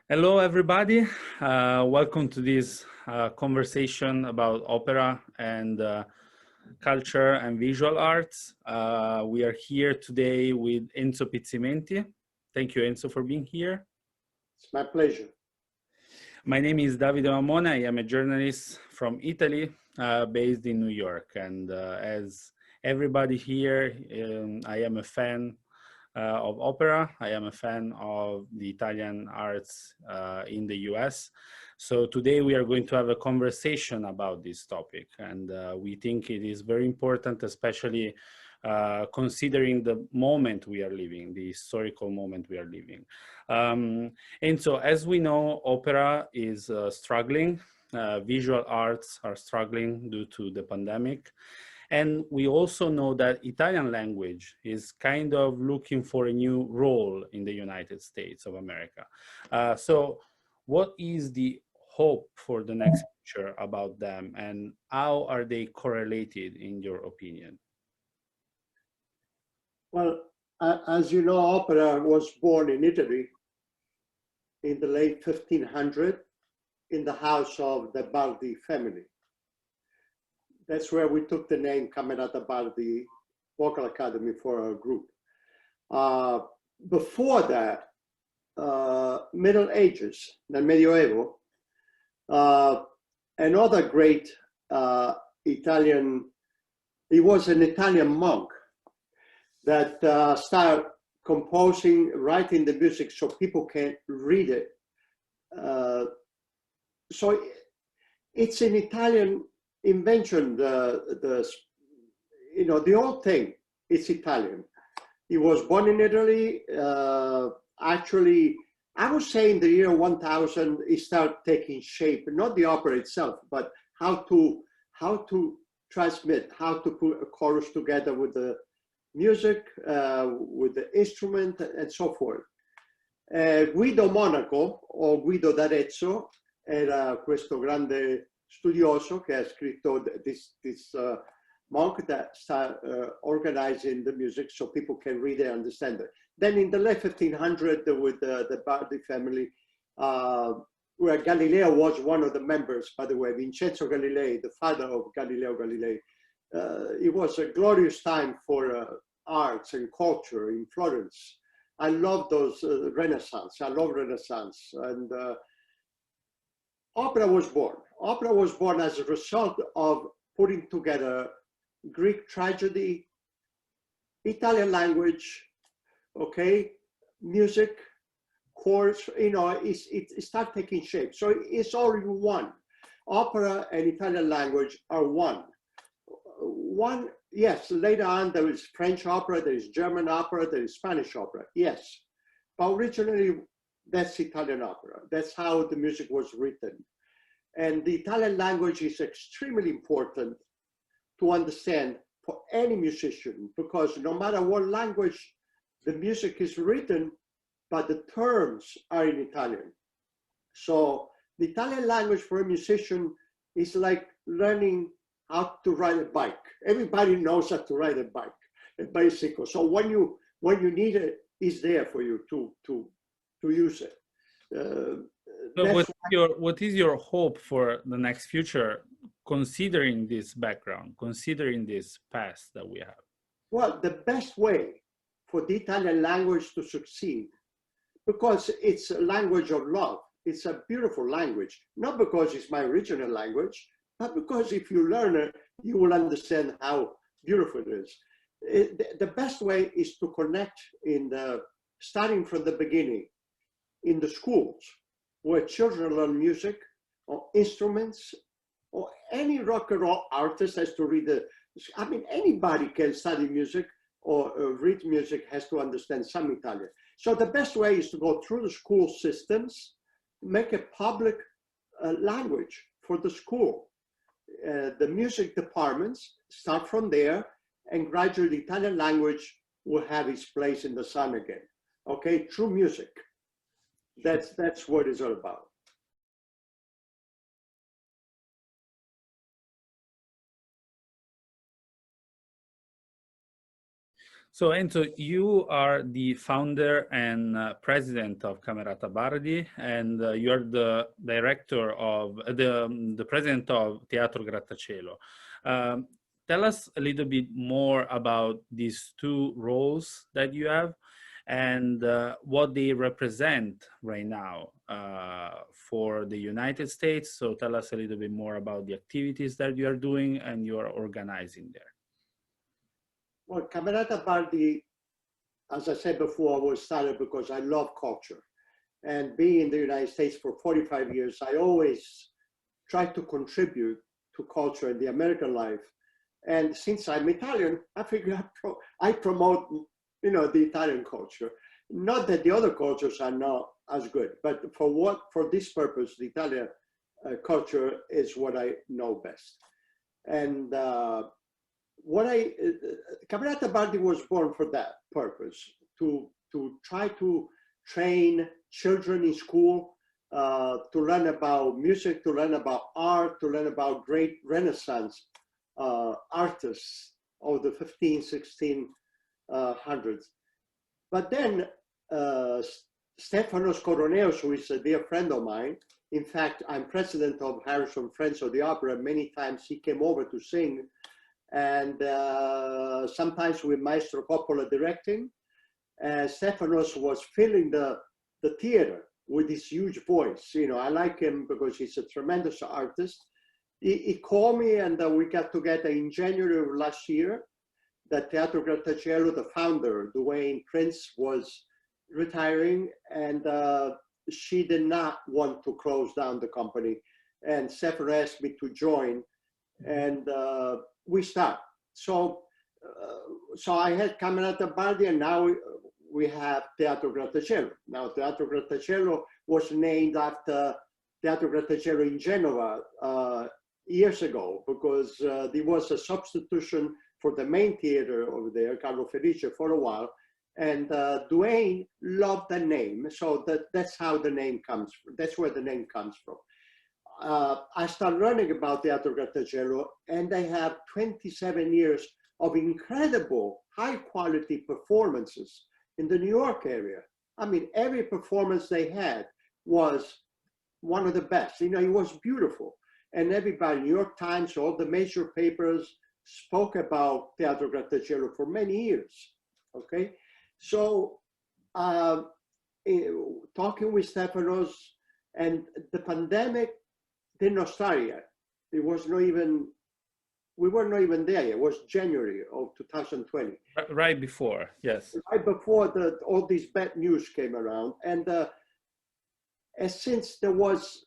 Hello, everybody. Welcome to this conversation about opera and culture and visual arts. We are here today with Enzo Pizzimenti. Thank you, Enzo, for being here. It's my pleasure. My name is Davide Mamone. I am a journalist from Italy, based in New York. And as everybody here, I am a fan of opera. I am a fan of the Italian arts in the US. So today we are going to have a conversation about this topic. And we think it is very important, especially considering the moment we are living, the historical moment we are living. And so as we know, opera is struggling. Visual arts are struggling due to the pandemic. And we also know that Italian language is kind of looking for a new role in the United States of America. So what is the hope for the next future about them, and how are they correlated in your opinion? Well, as you know, opera was born in Italy in the late 1500 in the house of the Bardi family. That's where we took the name Camerata Bardi Vocal Academy for our group. Before that, Middle Ages, the Medioevo, another great Italian, he was an Italian monk that started composing, writing the music so people can read it. So it's an Italian invention, the whole thing, it's Italian. He was born in Italy. Actually, I would say in the year 1000, it started taking shape, not the opera itself, but how to transmit, how to put a chorus together with the music, with the instrument, and so forth. Guido Monaco, o Guido d'Arezzo, era questo grande studioso che ha scritto this monk that started organizing the music so people can read and understand it. Then in the late 1500s with the Bardi family, where Galileo was one of the members, by the way, Vincenzo Galilei, the father of Galileo Galilei. It was a glorious time for arts and culture in Florence. I love those Renaissance. I love Renaissance. And opera was born. Opera was born as a result of putting together Greek tragedy, Italian language, okay, music, chorus, it started taking shape. So it's all in one. Opera and Italian language are one. Yes, later on there is French opera, there is German opera, there is Spanish opera, yes. But originally, that's Italian opera. That's how the music was written. And the Italian language is extremely important to understand for any musician, because no matter what language the music is written, but the terms are in Italian. So the Italian language for a musician is like learning how to ride a bike. Everybody knows how to ride a bike, a bicycle. So when you need it, it's there for you to use it. So what is your hope for the next future, considering this background, considering this past that we have? Well, the best way for the Italian language to succeed, because it's a language of love. It's a beautiful language, not because it's my original language, but because if you learn it, you will understand how beautiful it is. The best way is to connect starting from the beginning, in the schools, where children learn music or instruments, or any rock and roll artist has to read anybody can study music or read music, has to understand some Italian. So the best way is to go through the school systems, make a public language for the school. The music departments start from there, and gradually the Italian language will have its place in the sun again. Okay, through music. That's what it's all about. So Enzo, you are the founder and president of Camerata Bardi, and you are the director of the president of Teatro Grattacielo. Um, Tell us a little bit more about these two roles that you have and what they represent right now for the United States. So tell us a little bit more about the activities that you are doing and you are organizing there. Well, Camerata Bardi, as I said before, was started because I love culture. And being in the United States for 45 years, I always try to contribute to culture in the American life. And since I'm Italian, I figure I promote, the Italian culture. Not that the other cultures are not as good, but for this purpose, the Italian culture is what I know best. And Camerata Bardi was born for that purpose, to try to train children in school, to learn about music, to learn about art, to learn about great Renaissance artists of the 1600s. But then Stefanos Koroneos, who is a dear friend of mine, in fact, I'm president of Harrison Friends of the Opera. Many times he came over to sing, and sometimes with Maestro Coppola directing. Stefanos was filling the theater with his huge voice. I like him because he's a tremendous artist. He called me, and we got together in January of last year. The Teatro Grattacielo, the founder, Duane Prince, was retiring, and she did not want to close down the company. And Stefanos asked me to join, and we start. So I had Camerata Bardi, and now we have Teatro Grattacielo. Now, Teatro Grattacielo was named after Teatro Grattacielo in Genova years ago, because there was a substitution for the main theater over there, Carlo Felice, for a while. And Duane loved the name, so that's how the name comes from. That's where the name comes from. I started learning about Teatro Grattacielo, and they have 27 years of incredible, high-quality performances in the New York area. I mean, every performance they had was one of the best. It was beautiful. And everybody, New York Times, all the major papers spoke about Teatro Grattacielo for many years, okay? So talking with Stefanos, and the pandemic did not start yet. It was not even, we were not even there yet. It was January of 2020. Right before, yes. Right before all these bad news came around. And since there was,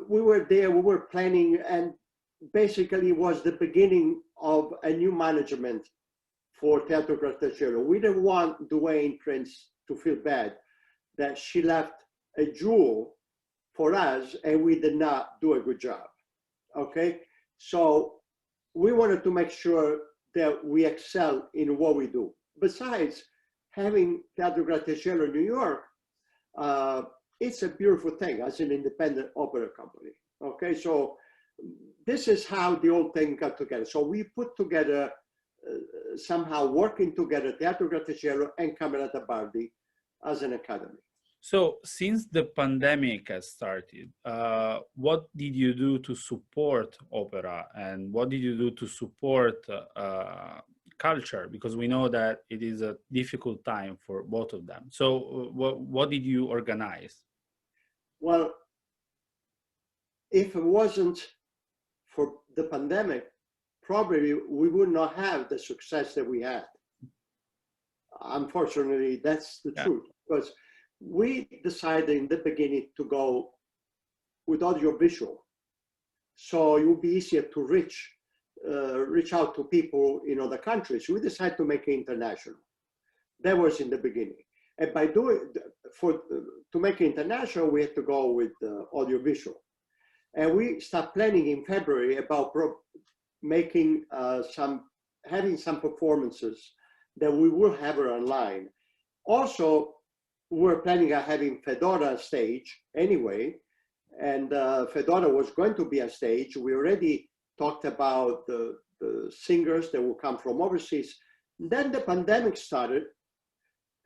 we were there, we were planning, and basically it was the beginning of a new management for Teatro Grattacielo. We didn't want Duane Prince to feel bad that she left a jewel for us and we did not do a good job, okay? So we wanted to make sure that we excel in what we do. Besides having Teatro Grattacielo in New York, it's a beautiful thing as an independent opera company, okay? So this is how the whole thing got together. So we put together, somehow working together, Teatro Grattacielo and Camerata Bardi as an academy. So since the pandemic has started, what did you do to support opera, and what did you do to support culture? Because we know that it is a difficult time for both of them. So what did you organize? Well, if it wasn't for the pandemic, probably we would not have the success that we had. Unfortunately, that's the truth, because we decided in the beginning to go with audiovisual, so it would be easier to reach out to people in other countries. We decided to make it international. That was in the beginning, and by to make it international, we had to go with audiovisual, and we start planning in February about making having some performances that we will have online. Also, we're planning on having Fedora stage anyway, and Fedora was going to be a stage. We already talked about the singers that will come from overseas. Then the pandemic started,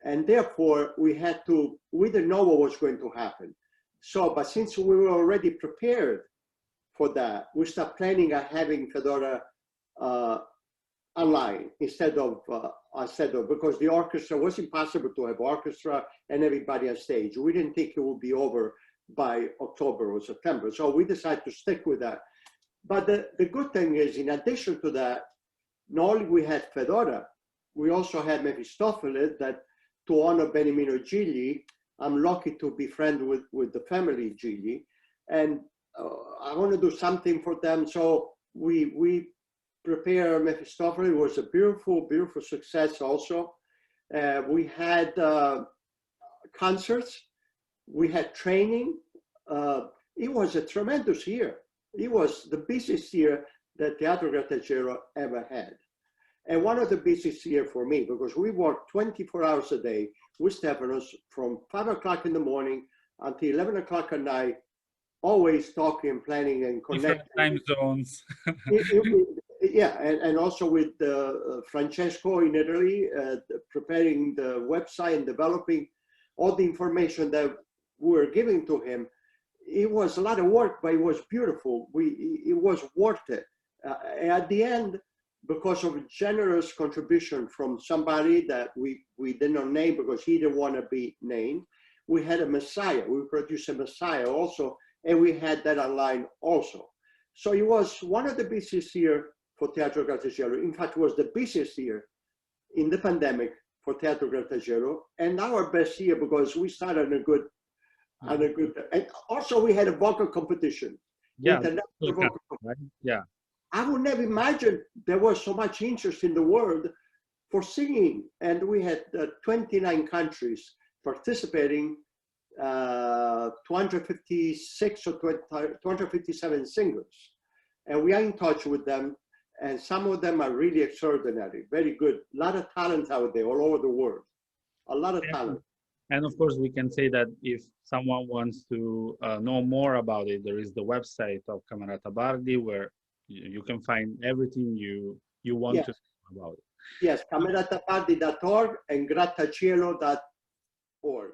and therefore we didn't know what was going to happen. So, but since we were already prepared for that, we started planning on having Fedora online instead of because the orchestra was impossible to have orchestra and everybody on stage. We didn't think it would be over by October or September, so we decided to stick with that. But the good thing is, in addition to that, not only we had Fedora, we also had Mephistopheles, that to honor Beniamino Gigli, I'm lucky to be friends with the family Gigli, and I want to do something for them. So we prepare Mephistopheles. It was a beautiful, beautiful success also. We had concerts, we had training. It was a tremendous year. It was the busiest year that Teatro Grattacielo ever had. And one of the busiest year for me, because we worked 24 hours a day with Stefanos from 5 o'clock in the morning until 11 o'clock at night, always talking, planning, and connecting. Different time zones. Yeah, and also with Francesco in Italy, preparing the website and developing all the information that we were giving to him. It was a lot of work, but it was beautiful. It was worth it. At the end, because of a generous contribution from somebody that we did not name because he didn't want to be named, we had a Messiah. We produced a Messiah also, and we had that online also. So it was one of the busiest years for Teatro Grattacielo. In fact, it was the busiest year in the pandemic for Teatro Grattacielo, and our best year because we started on a good, and also we had a vocal competition. Yeah, international vocal competition. right? Yeah. I would never imagine there was so much interest in the world for singing, and we had 29 countries participating, 256 or 257 singers, and we are in touch with them, and some of them are really extraordinary, very good. A lot of talent out there all over the world, a lot of talent. And of course, we can say that if someone wants to know more about it, there is the website of Camerata Bardi where you can find everything you want to know about it. Yes, cameratabardi.org and grattacielo.org.